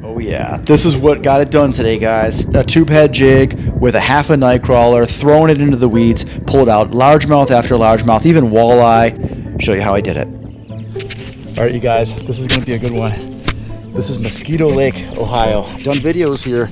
Oh yeah, this is what got it done today, guys. A tube head jig with a half a night crawler, throwing it into the weeds, pulled out largemouth after largemouth, even walleye. Show you how I did it. All right, you guys, this is gonna be a good one. This is Mosquito Lake, Ohio. I've done videos here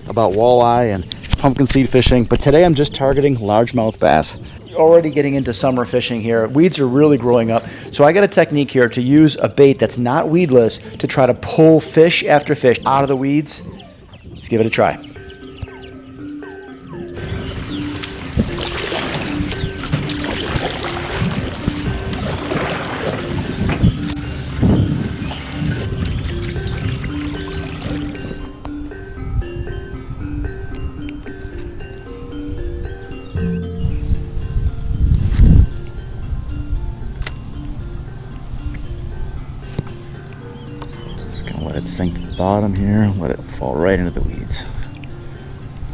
about walleye and pumpkin seed fishing, but today I'm just targeting largemouth bass. Already getting into summer fishing here. Weeds are really growing up. So I got a technique here to use a bait that's not weedless to try to pull fish after fish out of the weeds. Let's give it a try. Let it sink to the bottom here, let it fall right into the weeds.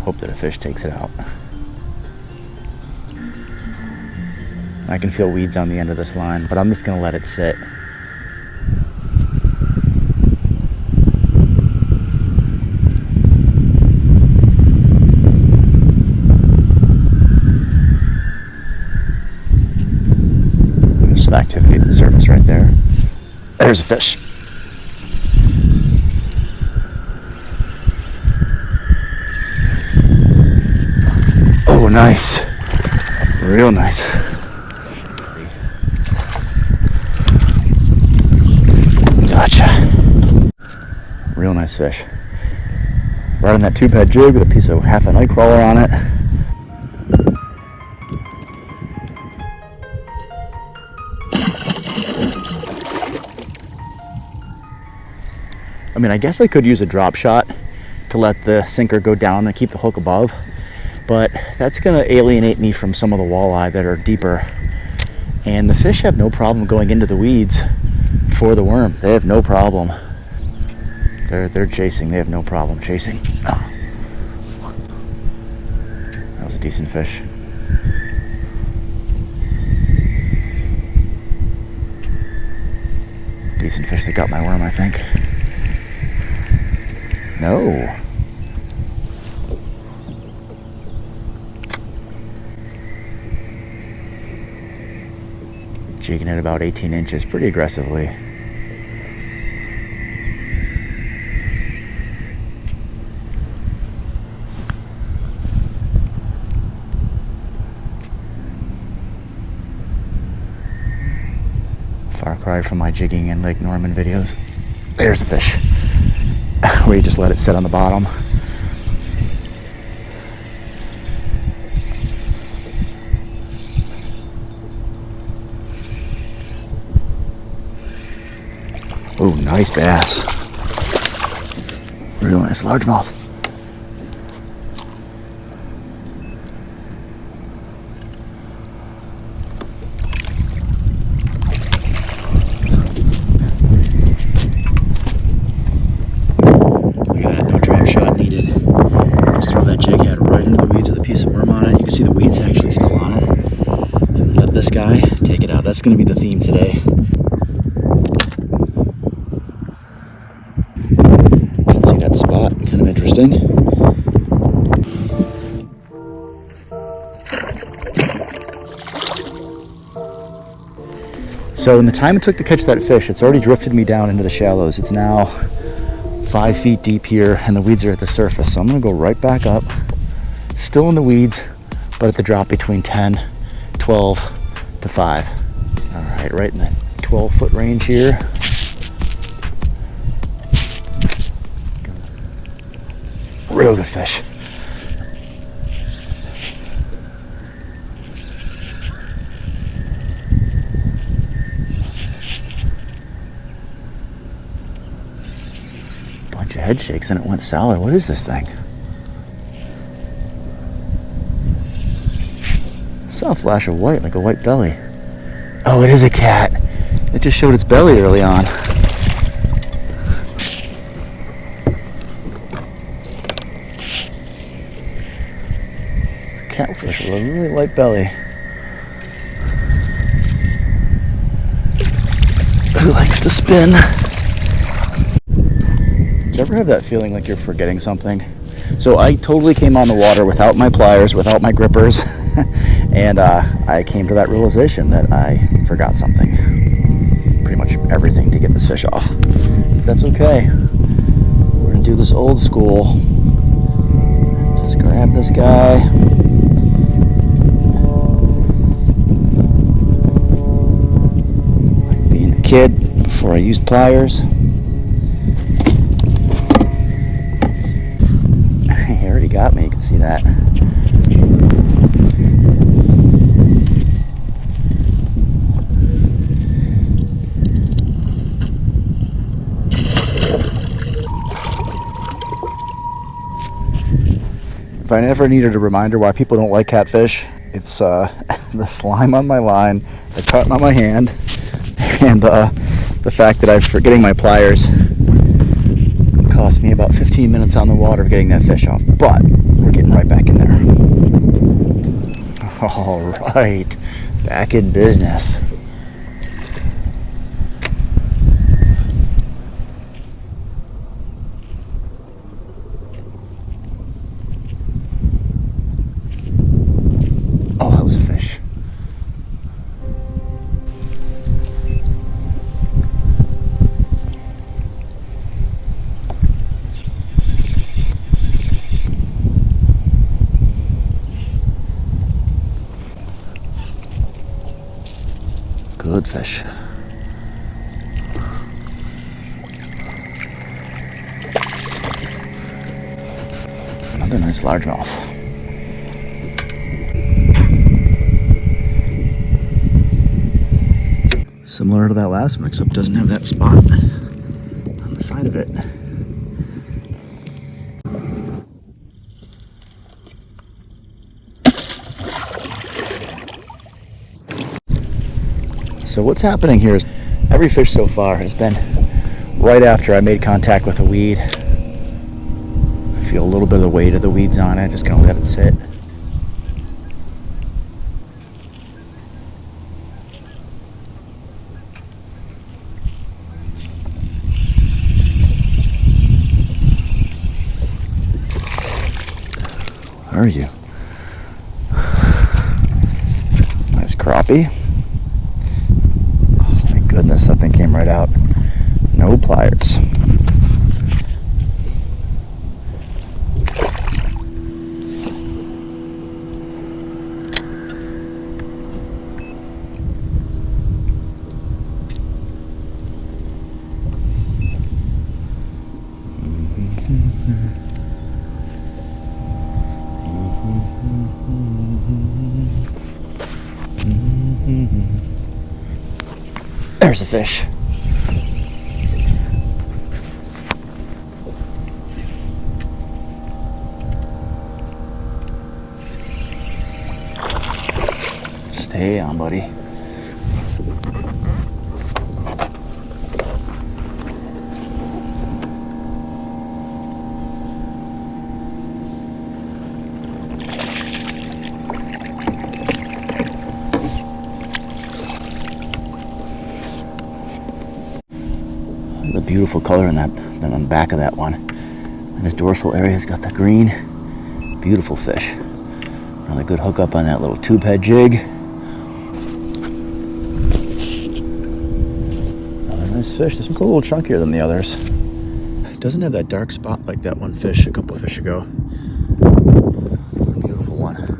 Hope that a fish takes it out. I can feel weeds on the end of this line, but I'm just gonna let it sit. There's some activity at the surface right there. There's a fish. Oh, nice. Real nice. Gotcha. Real nice fish. Right on that tube head jig with a piece of half a night crawler on it. I mean, I guess I could use a drop shot to let the sinker go down and keep the hook above. But that's going to alienate me from some of the walleye that are deeper. And the fish have no problem going into the weeds for the worm. They have no problem. They're chasing. They have no problem chasing. Oh. That was a decent fish. Decent fish that got my worm, I think. No. Jigging at about 18 inches pretty aggressively. Far cry from my jigging in Lake Norman videos. There's a fish. Where you just let it sit on the bottom. Oh, nice bass. Real nice largemouth. Look at that, no drop shot needed. Just throw that jig head right into the weeds with a piece of worm on it. You can see the weeds actually still on it. And let this guy take it out. That's going to be the theme today. Spot, kind of interesting. So in the time it took to catch that fish, it's already drifted me down into the shallows. It's now 5 feet deep here and the weeds are at the surface. So I'm gonna go right back up, still in the weeds, but at the drop between 10, 12 to 5. All right in the 12-foot range here. Real good fish. Bunch of head shakes and it went solid. What is this thing? I saw a flash of white, like a white belly. Oh, it is a cat. It just showed its belly early on. Catfish with a really light belly. Who likes to spin? you ever have that feeling like you're forgetting something? So I totally came on the water without my pliers, without my grippers, and I came to that realization that I forgot something. Pretty much everything to get this fish off. That's okay. We're gonna do this old school. Just grab this guy. Like being a kid before I used pliers. He already got me, you can see that. If I never needed a reminder why people don't like catfish, it's the slime on my line, the cut on my hand, and the fact that I'm forgetting my pliers. It cost me about 15 minutes on the water getting that fish off, but we're getting right back in there. All right, back in business. Oh, that was a fish. Good fish. Another nice largemouth. Similar to that last one, except doesn't have that spot on the side of it. So what's happening here is every fish so far has been right after I made contact with a weed. I feel a little bit of the weight of the weeds on it, just gonna let it sit. Where are you? Nice crappie. Oh my goodness, that thing came right out. No pliers. There's a fish. Stay on, buddy. The beautiful color in that, then on the back of that one, and his dorsal area has got the green. Beautiful fish. Really good hookup on that little tube head jig. Another nice fish. This one's a little chunkier than the others. It doesn't have that dark spot like that one fish a couple of fish ago. Beautiful one.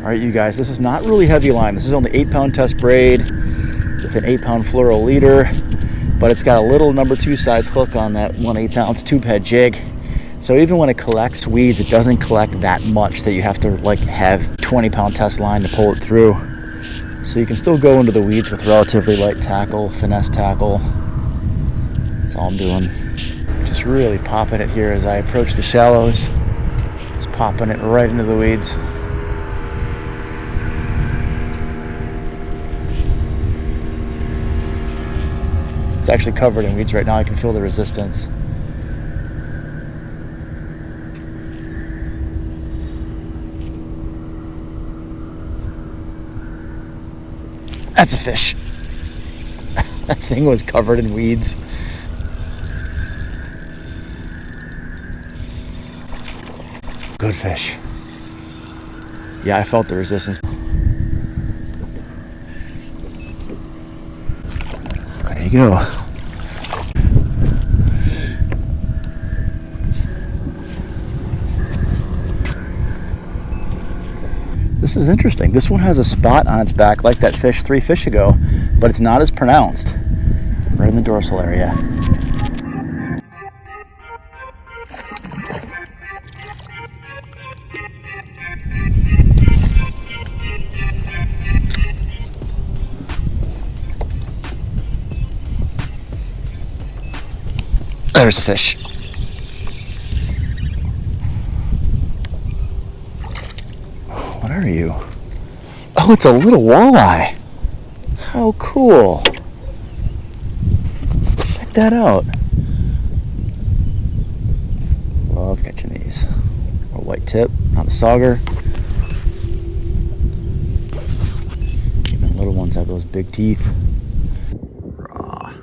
All right, you guys, this is not really heavy line. This is only 8-pound test braid with an 8-pound Fluoro leader, but it's got a little number 2 size hook on that 1/8 ounce tube head jig. So even when it collects weeds, it doesn't collect that much that you have to like have 20-pound test line to pull it through. So you can still go into the weeds with relatively light tackle, finesse tackle. That's all I'm doing. Just really popping it here as I approach the shallows. Just popping it right into the weeds. It's actually covered in weeds right now. I can feel the resistance. That's a fish. That thing was covered in weeds. Good fish. Yeah, I felt the resistance. There you go. This is interesting. This one has a spot on its back like that fish 3 fish ago, but it's not as pronounced. Right in the dorsal area. There's a fish. What are you? Oh, it's a little walleye. How cool. Check that out. Love catching these. A white tip on the sauger. Even little ones have those big teeth. Raw.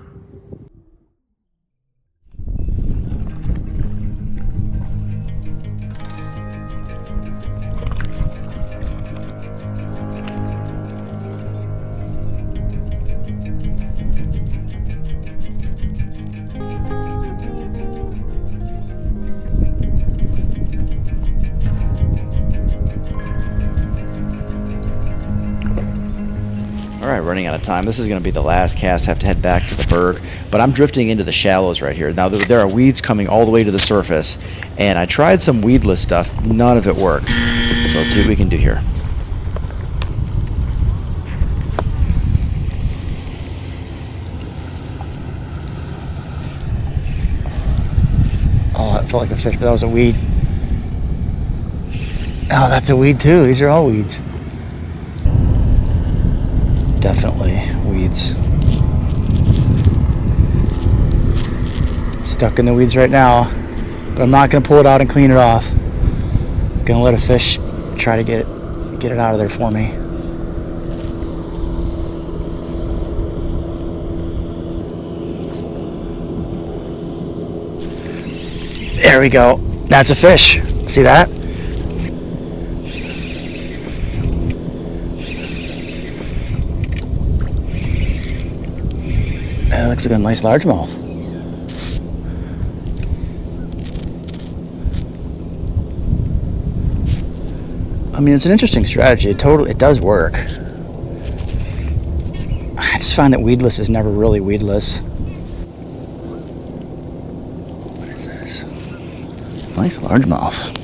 Alright, running out of time. This is going to be the last cast. I have to head back to the berg, but I'm drifting into the shallows right here. Now, there are weeds coming all the way to the surface, and I tried some weedless stuff. None of it worked. So let's see what we can do here. Oh, that felt like a fish, but that was a weed. Oh, that's a weed too. These are all weeds. Definitely weeds. Stuck in the weeds right now, but I'm not going to pull it out and clean it off. I'm going to let a fish try to get it out of there for me. There we go. That's a fish. See that? That looks like a nice largemouth. I mean, it's an interesting strategy. It does work. I just find that weedless is never really weedless. What is this? Nice largemouth.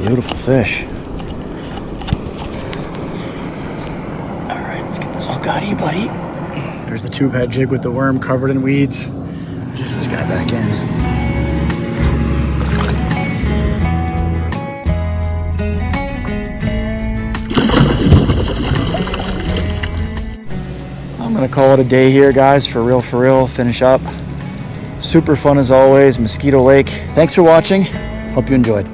Beautiful fish. Alright, let's get this all got you, buddy. There's the tube head jig with the worm covered in weeds. Just this guy back in. I'm gonna call it a day here, guys. For real, finish up. Super fun as always, Mosquito Lake. Thanks for watching. Hope you enjoyed.